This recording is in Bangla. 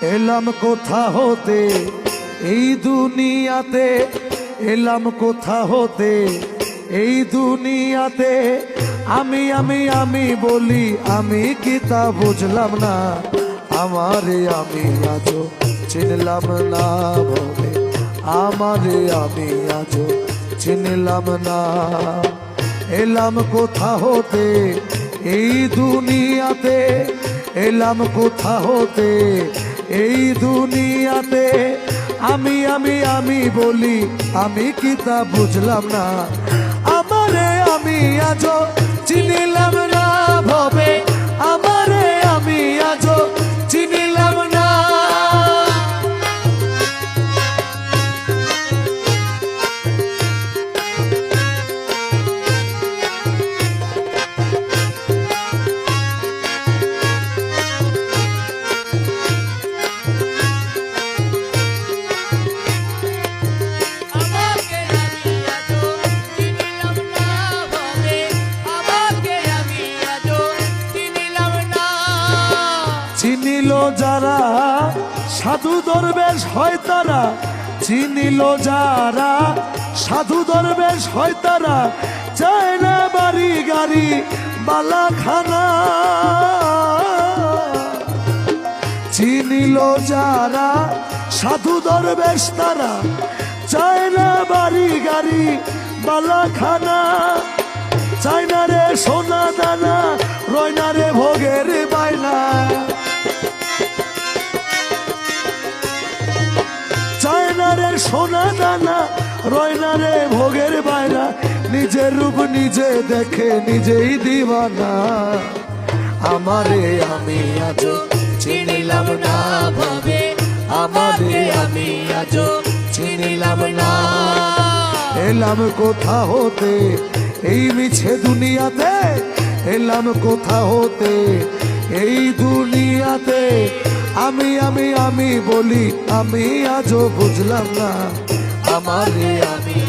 এলাম কোথা হতে এই দুনিয়াতে, এলাম কোথা হতে এই দুনিয়াতে, আমি আমি আমি বলি আমি কি তা বুঝলাম না, আমারে আমি আজও চিনলাম না ভবে, আমারে আমি আজও চিনলাম না। এলাম কোথা হতে এই দুনিয়াতে, এলাম কোথা হতে এই দুনিয়াতে, আমি আমি আমি বলি আমি কি তা বুঝলাম না, আমারে আমি আজও চিনিলাম না ভবে, আমারে আমি আজও চিনিলাম না। চিনিল যারা সাধু দরবেশ হয় তারা, চিনিল যারা সাধু দরবেশ হয় তারা, চায় না বাড়ি গাড়ি বালাখানা। চিনিল যারা সাধু দরবেশ তারা, চায় না বাড়ি গাড়ি বালাখানা। চায় না রে সোনা দানা, রয় না রে ভোগের বায়না, চায় না রে সোনা দানা, রয় না রে ভোগের বায়না। নিজের রূপ নিজে দেখে নিজেই দিওয়ানা, আমারে আমি আজও চিনিলাম না ভবে, আমারে আমি আজও চিনিলাম না। এলাম কোথা হতে এই মিছে দুনিয়াতে, এলাম কোথা হতে এই দুনিয়াতে, আমি আমি আমি বলি আমি আজও বুঝলাম না, আমারে আমি